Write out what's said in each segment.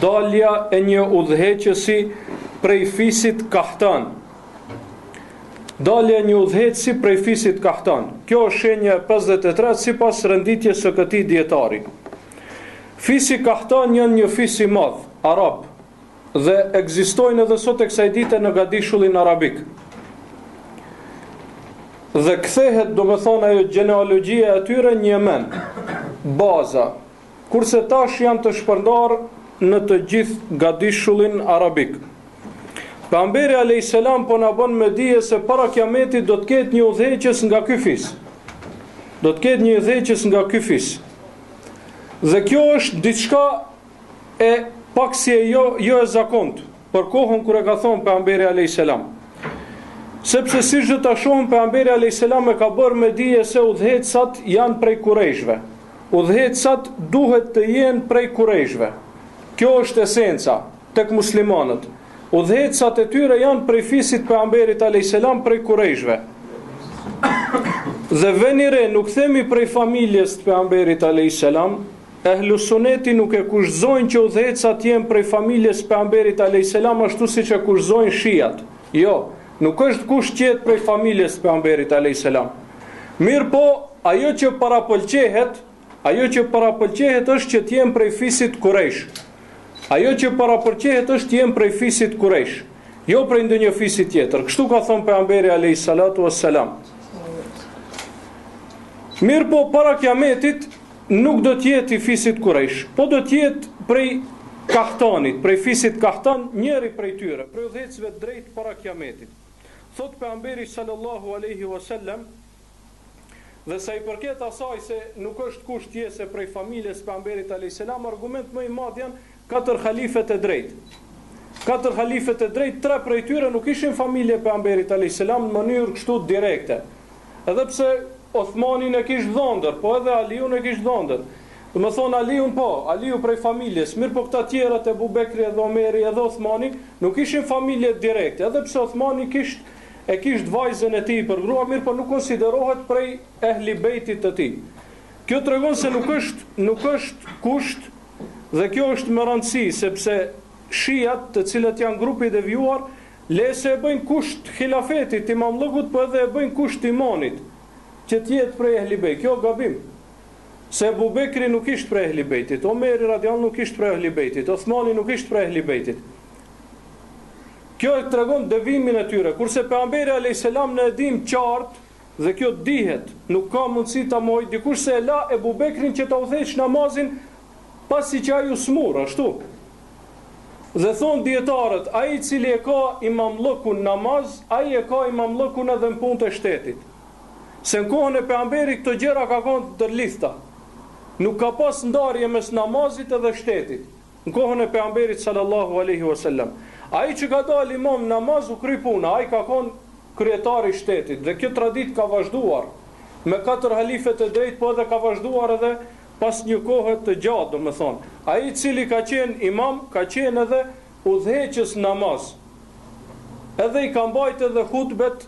dalja e një udhëheqësi prej fisit kahtan. Dalja e një udhëheqësi prej fisit kahtan. Kjo është shenja 53 sipas renditjes së këtij dietari. Fisi kahtan janë një fis i madh arab dhe ekzistojnë edhe sot e kësaj dite në gadishullin arabik. Dhe kthehet, domethënë, ajo gjenealogjia e tyre në Yemen, baza, kurse tash janë të shpërndar në të gjithë gadishullin arabik. Pejgamberi alayhis salam po na bën me dije se para kiametit do të ketë një udhëheqës nga ky fis. Do të ketë një udhëheqës nga ky fis. Dhe kjo është diçka e paksje jo e zakont për kohën kur e ka thonë pejgamberi alayhis salam. Sepse si që ta shohim, pejgamberi alayhis salam e ka bërë me dije se udhëheqësat janë prej kurejshve. Udhëheqësat duhet të jenë prej kurejshve. Kjo është esenca tek muslimanët. Udhëheqësat e tyre janë prej fisit pejgamberit alayhis salam, prej kurejshve. Dhe veni re, nuk themi prej familjes të pejgamberit alayhis salam. Ehlu suneti nuk e kushtojnë që udhëheqësat jenë prej familjes pejgamberit alayhis salam ashtu siç e kushtojnë shiat. Jo, nuk është kusht që jetë prej familjes të pejgamberit alayhis salam. Mirë po, ajo që parapëlqehet është që të jenë prej fisit Kurejsh. Ajo që parapëlqehet është të jenë prej fisit Kurejsh, jo prej ndonjë fisi tjetër. Kështu ka thënë pejgamberi alayhis salatu wassalam. Mirë po, para kiametit nuk do të jetë i fisit Kurejsh, po do të jetë prej kahtanit, prej fisit kahtan, njëri prej tyre, prej udhëheqësve drejt para kiametit. Thot pejgamberi sallallahu alaihi wasallam, dhe sa i përket asaj se nuk është kusht jese prej familjes pejgamberit alayhis salam, argument më i madh janë 4 halifet e drejt. 4 halifet e drejt, 3 prej tyre nuk ishin familje pejgamberit alayhis salam në mënyrë kështu direkte. Edhe pse Othmanin e kish dhëndër, po edhe Aliun e kish dhëndër. Do më thonë Aliun po, Aliu prej familjes, mirë po këta tjerat e Abu Bekri edhe Omeri edhe Othmani nuk ishin familje direkte, edhe pse Othmani kisht vajzën e tij për grua, mirë po nuk konsiderohet prej ehli bejtit të tij. Kjo tregon se nuk është kusht, dhe kjo është më rëndësi, sepse shiat, të cilët janë grupi i devijuar, lese e bëjnë kusht khilafetit, imamllëkut, po edhe e bëjnë kusht imanit, që të jetë prej ehli bejt. Kjo gabim. Se Abu Bekri nuk ishte prej ehli bejtit, Omeri radiallahu nuk ishte prej ehli bejtit, Othmani nuk ishte prej ehli bejtit. Kjo e tregon devimin e tyre. Kurse pejgamberi alayhis salam ne e dim qartë, dhe kjo dihet, nuk ka mundësi ta moj dikush se e la Abu Bekrin që ta udhëheq namazin pasi që ai u smur, ashtu. Dhe thon dietarët, ai i cili e ka imamllëkun namaz, ai e ka imamllëkun edhe në punët e shtetit. Se në kohën e pejgamberit këto gjëra ka qenë ndërlidhta. Nuk ka pas ndarje mes namazit edhe shtetit. Në kohën e pejgamberit sallallahu alaihi wasallam. Ai që ka dalë imam namaz u kry puna, ai ka qenë kryetari i shtetit. Dhe kjo traditë ka vazhduar me 4 halifet e drejt, po edhe ka vazhduar edhe pas një kohë të gjatë, domethënë. Ai i cili ka qenë imam, ka qenë edhe udhëheqës namaz. Edhe i ka mbajtur edhe hutbet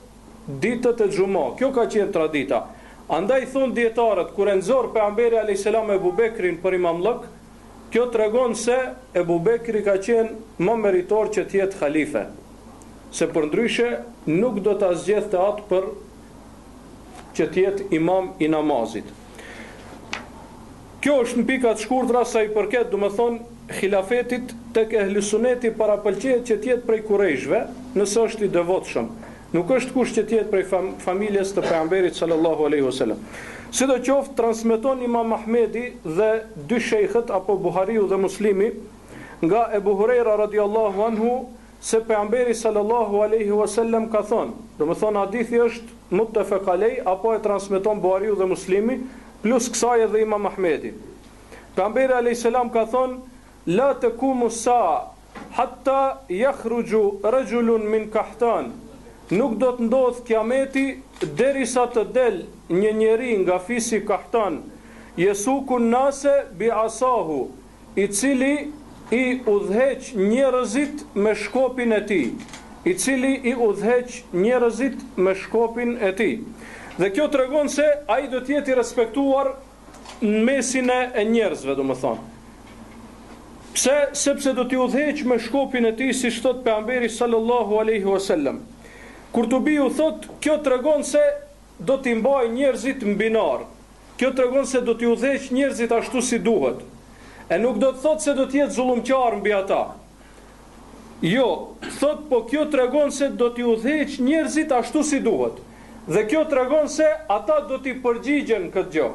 ditët e xhumë. Kjo ka qenë tradita. Andaj thon dietarët, kur e nxor pejgamberi alayhis salam Abu Bekrin për imamllëk, kjo tregon se Abu Bekri ka qenë më meritor që të jetë halife. Se përndryshe nuk do ta zgjedhte atë për që të jetë imam i namazit. Kjo është në pika të shkurtra sa i përket, domethënë, khilafetit tek ehli suneti parapëlqehet që të jetë prej kurejshve, nëse është i devotshëm. Nuk është kusht që të jetë prej familjes të pejgamberit sallallahu alaihi wasallam. Sidoqoftë transmeton Imam Ahmedi dhe 2 shejkhët apo Buhariu dhe Muslimi nga Ebu Hurajra radiallahu anhu se pejgamberi sallallahu alaihi wasallam ka thënë, domethënë hadithi është muttafaq alej apo e transmeton Buhariu dhe Muslimi plus kësaj edhe Imam Ahmedi. Pejgamberi alayhis salam ka thënë: "La takumu sa hatta yakhruju rajulun min kahtan." Nuk do të ndodhë kiameti derisa të del një njeri nga fisi kahtan, jesukun nase bi asahu, i cili i udhëheq njerëzit me shkopin e tij, i cili i udhëheq njerëzit me shkopin e tij. Dhe kjo tregon se ai do të jetë i respektuar në mesin e njerëzve, domethënë. Pse? Sepse do t'i udhëheq me shkopin e tij, siç thot pejgamberi sallallahu alaihi wasallam. Kurtubiu thot, kjo tregon se do t'i mbaj njerëzit mbinar. Kjo tregon se do t'i udhëheq njerëzit ashtu si duhet. E nuk do të thot se do t'jetë zullumqar mbi ata. Jo, thot, po kjo tregon se do t'i udhëheq njerëzit ashtu si duhet. Dhe kjo tregon se ata do t'i përgjigjen këtë gjë.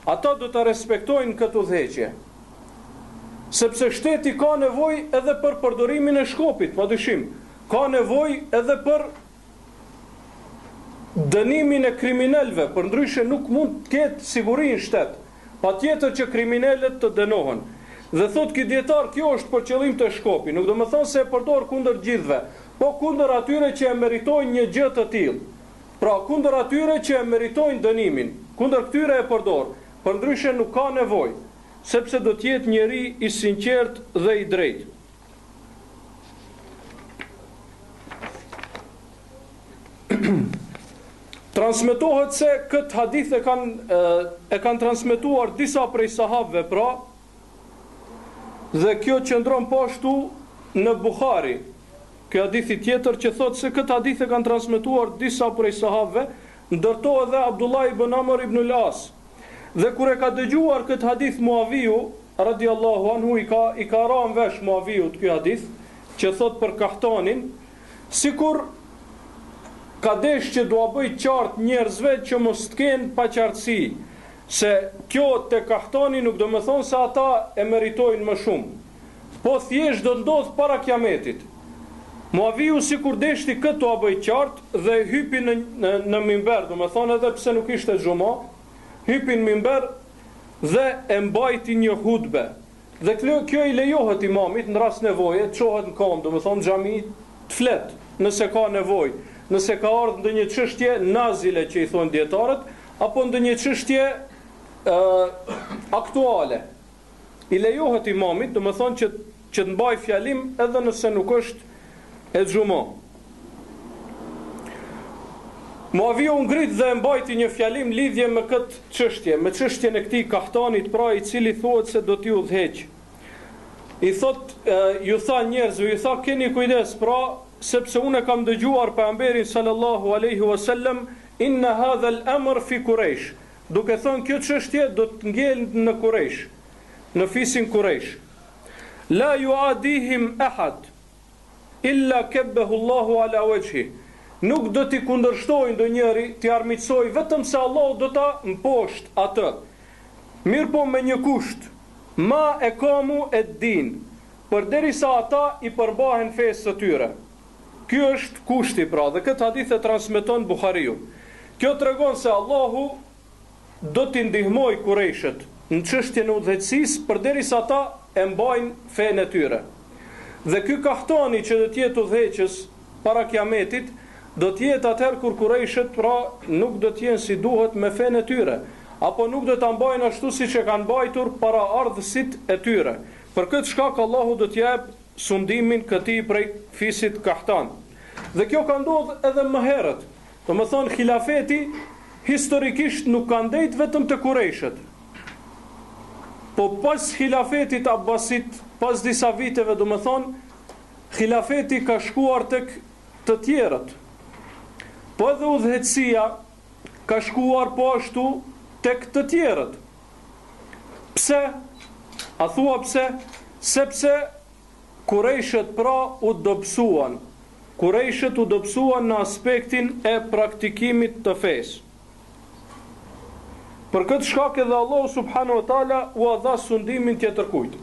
Ata do të respektojnë këtë udhëheqje. Sepse shteti ka nevojë edhe për përdorimin e shkopit, padyshim. Ka nevojë edhe për dënimin e kriminalëve, përndryshe nuk mund të ketë siguri në shtet. Patjetër që kriminalët të dënohen. Dhe thot ky dietar, kjo është për qëllim të shkopi, nuk do të thonë se e përdor kundër gjithëve, po kundër atyre që e meritojnë një gjë të tillë. Pra kundër atyre që e meritojnë dënimin, kundër këtyre e përdor. Përndryshe nuk ka nevojë, sepse do të jetë njeri i sinqert dhe i drejtë. Transmetohet se këtë hadith e kanë transmetuar disa prej sahabëve, pra, dhe kjo qëndron po ashtu në Buhari. Ky hadith i tjetër që thotë se këtë hadith e kanë transmetuar disa prej sahabëve, ndërto edhe Abdullah ibn Amr ibn al-As. Dhe kur e ka dëgjuar këtë hadith Muaviu radiallahu anhu, i ka rënë vesh Muaviu ky hadith që thot për Kahtanin, sikur ka desh që dua bëj qartë njerëzve që mos të kenë paqartësi, se kjo te Kahtani nuk do të thonë se ata e meritojnë më shumë, po thjesht do ndodh para kiametit. Muaviu sikur deshti këtë dua bëj qartë dhe hypi në minber, do të thonë edhe pse nuk ishte xhumo, hypin minber dhe e mbajti një hutbe. Dhe kjo i lejohet imamit në rast nevoje, të çohet në kom, do të thonë xhami të flet, nëse ka nevojë, nëse ka ardhur ndonjë çështje nazile që i thonë dietarët, apo ndonjë çështje aktuale. I lejohet imamit, do të thonë që të mbaj fjalim edhe nëse nuk është e xhumo. Muaviu ngrit dhe mbajti një fjalim lidhje me këtë çështje, me çështjen e këtij Kahtanit, pra i cili thuhet se do t'i udhëheq. I thot, ju tha njerëzve, ju tha keni kujdes, pra, sepse unë kam dëgjuar pejgamberin sallallahu alaihi wasallam, inna hadha al-amr fi Quraysh. Duke thënë kjo çështje do të ngel në Quraysh, në fisin Quraysh. La yuadihim ahad illa kabbahu Allahu ala wajhi. Nuk do t'i kundërshtojnë ndonjëri, t'i armiqsoj, vetëm se Allah do ta mposht atë. Mirë po me një kusht, ma e kamu e din, përderisa ata i përmbahen fesë së tyre. Ky është kushti, pra, dhe këtë hadith e transmeton Buhariu. Kjo tregon se Allahu do t'i ndihmoj Kurejshët në çështjen e udhëheqësisë, përderisa ata e mbajnë fenë e tyre. Dhe ky Kahtani që do të jetë udhëheqës para kiametit, do të jetë atëherë kur Kurejshët, pra, nuk do të jenë si duhet me fenë e tyre, apo nuk do ta mbajnë ashtu siç e kanë mbajtur para ardhësit e tyre. Për këtë shkak Allahu do t'i jap sundimin këtij prej fisit Kahtan. Dhe kjo ka ndodhur edhe më herët. Domethënë xhilafeti historikisht nuk ka ndejt vetëm të Kurejshët. Po pas xhilafetit Abbasit, pas disa viteve, domethënë xhilafeti ka shkuar tek të tjerët. Po edhe udhëheqësia ka shkuar po ashtu tek të tjerët. Pse? A thua pse? Sepse Kurejshët pra u dobësuan. Kurejshët u dobësuan në aspektin e praktikimit të fesë. Për këtë shkak edhe Allah subhanahu wa taala u dha sundimin tjetër kujt.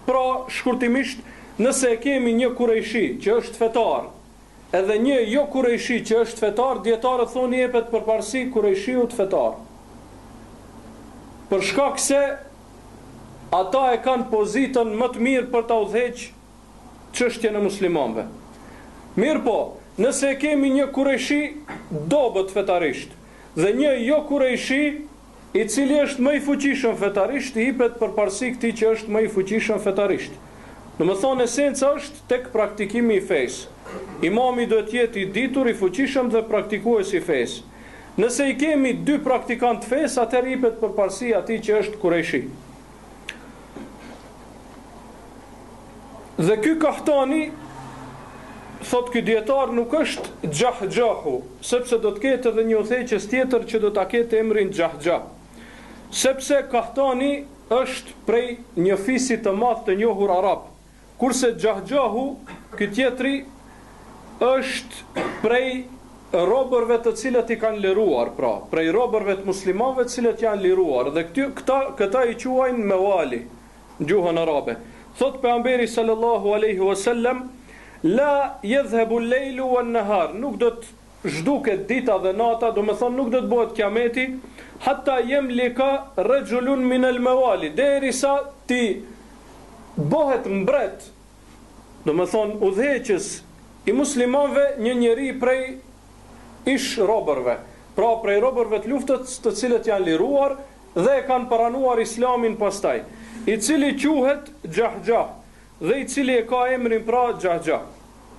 Pra, shkurtimisht, nëse e kemi një kurejshi që është fetar, edhe një jo kurejshi që është fetar, dietarët thonë jepet përparësi kurejshiut fetar. Për shkak se ata e kanë pozitën më të mirë për ta udhëheqë çështjen e muslimanëve. Mirë po, nëse e kemi një kurejshi dobët fetarisht dhe një jo kurejshi i cili është më i fuqishëm fetarisht, i hipet përparësi këtij që është më i fuqishëm fetarisht. Domethënë esenca është tek praktikimi i fesë. Imami duhet të jetë i ditur, i fuqishëm dhe praktikues i fesë. Nëse i kemi dy praktikant fesë, atëherë hipet përparësi atij që është kurejshi. Dhe ky kahtani, thot ky dietar, nuk është Gjahgjahu, sepse do të ketë edhe një udhëheqës tjetër që do ta ketë emrin Gjahgjah. Sepse kahtani është prej një fisit të madh të njohur arab, kurse Gjahgjahu, ky tjetri, është prej robërve të cilët i kanë liruar, pra, prej robërve të muslimanëve të cilët janë liruar, dhe këta i quajnë mewali në gjuhën arabe. Thot pejgamberi sallallahu alaihi wasallam, la yadhhabu al-laylu wan-nahar, nuk do të zhduket dita dhe nata, do të thonë nuk do të bëhet kiameti, hatta yamlika rajulun min al-mawali, derisa ti bëhet mbret, do të thonë udhëheqës i muslimanëve, një njeri prej ish robërve, pra prej robërve të luftës të cilët janë liruar dhe e kanë pranuar islamin pastaj, i cili quhet Gjahgjah dhe i cili e ka emrin pra Gjahgjah.